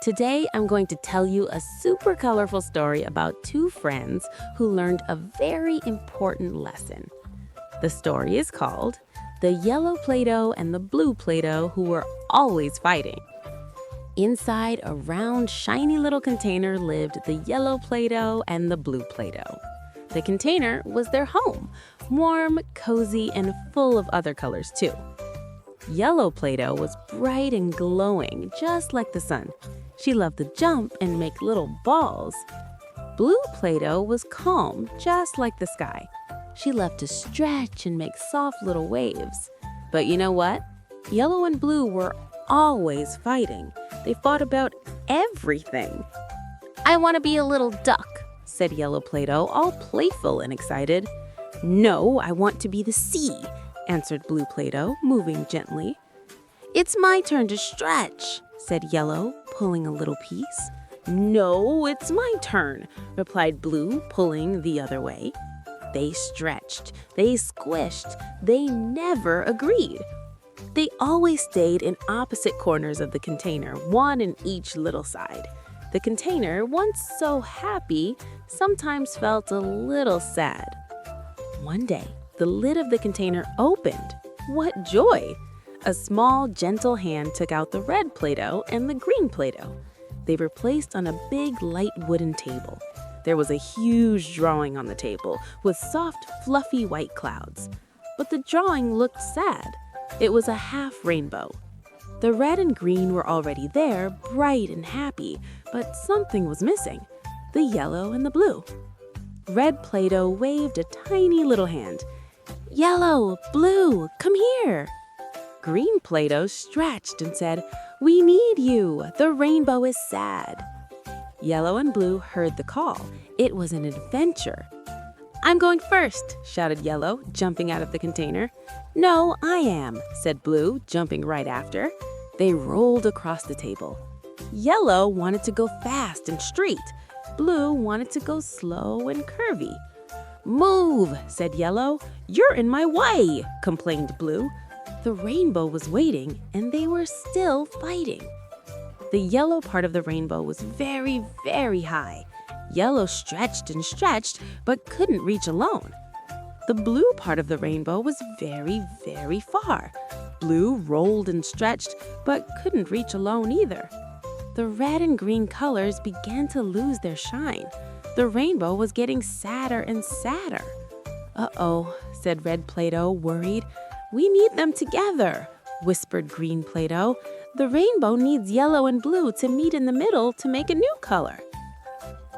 Today, I'm going to tell you a super colorful story about two friends who learned a very important lesson. The story is called The Yellow Play-Doh and the Blue Play-Doh Who Were Always Fighting. Inside a round, shiny little container lived the yellow Play-Doh and the blue Play-Doh. The container was their home, warm, cozy, and full of other colors too. Yellow Play-Doh was bright and glowing, just like the sun. She loved to jump and make little balls. Blue Play-Doh was calm, just like the sky. She loved to stretch and make soft little waves. But you know what? Yellow and blue were always fighting. They fought about everything. "I want to be a little duck," said Yellow Play-Doh, all playful and excited. "No, I want to be the sea," answered Blue Play-Doh, moving gently. "It's my turn to stretch," said Yellow, pulling a little piece. "No, it's my turn," replied Blue, pulling the other way. They stretched, they squished, they never agreed. They always stayed in opposite corners of the container, one in each little side. The container, once so happy, sometimes felt a little sad. One day, the lid of the container opened. What joy! A small, gentle hand took out the red Play-Doh and the green Play-Doh. They were placed on a big, light wooden table. There was a huge drawing on the table with soft, fluffy white clouds. But the drawing looked sad. It was a half rainbow. The red and green were already there, bright and happy, but something was missing: the yellow and the blue. Red Play-Doh waved a tiny little hand. "Yellow, blue, come here." Green Play-Doh stretched and said, "We need you. The rainbow is sad." Yellow and blue heard the call. It was an adventure. "I'm going first," shouted Yellow, jumping out of the container. "No, I am," said Blue, jumping right after. They rolled across the table. Yellow wanted to go fast and straight. Blue wanted to go slow and curvy. "Move," said Yellow. "You're in my way," complained Blue. The rainbow was waiting, and they were still fighting. The yellow part of the rainbow was very, very high. Yellow stretched and stretched, but couldn't reach alone. The blue part of the rainbow was very, very far. Blue rolled and stretched, but couldn't reach alone either. The red and green colors began to lose their shine. The rainbow was getting sadder and sadder. "Uh-oh," said Red Play-Doh, worried. "We need them together," whispered Green Play-Doh. "The rainbow needs yellow and blue to meet in the middle to make a new color."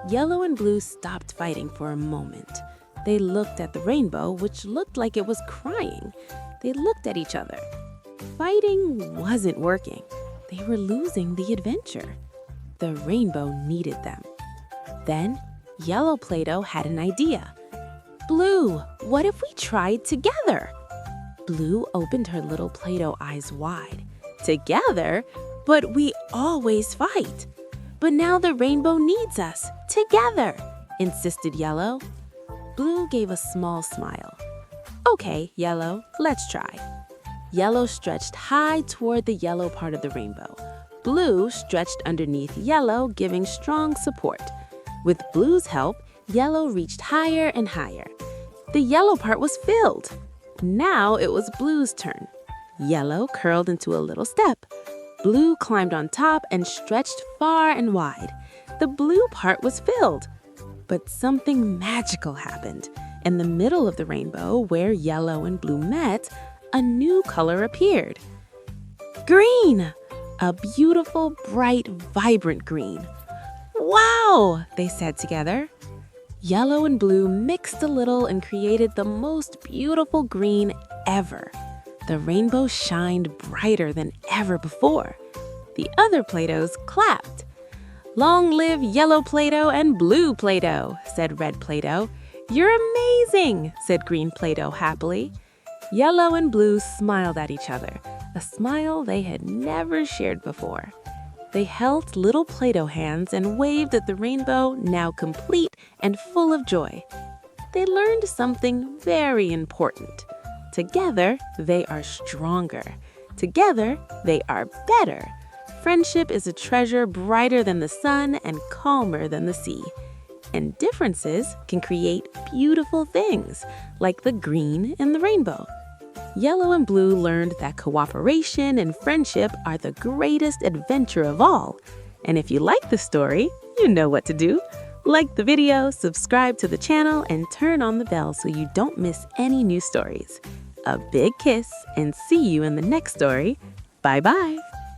Yellow and blue stopped fighting for a moment. They looked at the rainbow, which looked like it was crying. They looked at each other. Fighting wasn't working. They were losing the adventure. The rainbow needed them. Then Yellow Play-Doh had an idea. "Blue, what if we tried together?" Blue opened her little Play-Doh eyes wide. "Together? But we always fight." "But now the rainbow needs us, together," insisted Yellow. Blue gave a small smile. "Okay, Yellow, let's try." Yellow stretched high toward the yellow part of the rainbow. Blue stretched underneath Yellow, giving strong support. With Blue's help, Yellow reached higher and higher. The yellow part was filled. Now it was Blue's turn. Yellow curled into a little step. Blue climbed on top and stretched far and wide. The blue part was filled. But something magical happened. In the middle of the rainbow, where yellow and blue met, a new color appeared. Green! A beautiful, bright, vibrant green. "Wow!" they said together. Yellow and blue mixed a little and created the most beautiful green ever. The rainbow shined brighter than ever before. The other Play-Dohs clapped. "Long live Yellow Play-Doh and Blue Play-Doh," said Red Play-Doh. "You're amazing," said Green Play-Doh happily. Yellow and Blue smiled at each other, a smile they had never shared before. They held little Play-Doh hands and waved at the rainbow, now complete and full of joy. They learned something very important. Together, they are stronger. Together, they are better. friendship is a treasure brighter than the sun and calmer than the sea. And differences can create beautiful things, like the green in the rainbow. Yellow and Blue learned that cooperation and friendship are the greatest adventure of all. And if you like the story, you know what to do. Like the video, subscribe to the channel, and turn on the bell so you don't miss any new stories. A big kiss, and see you in the next story. Bye-bye.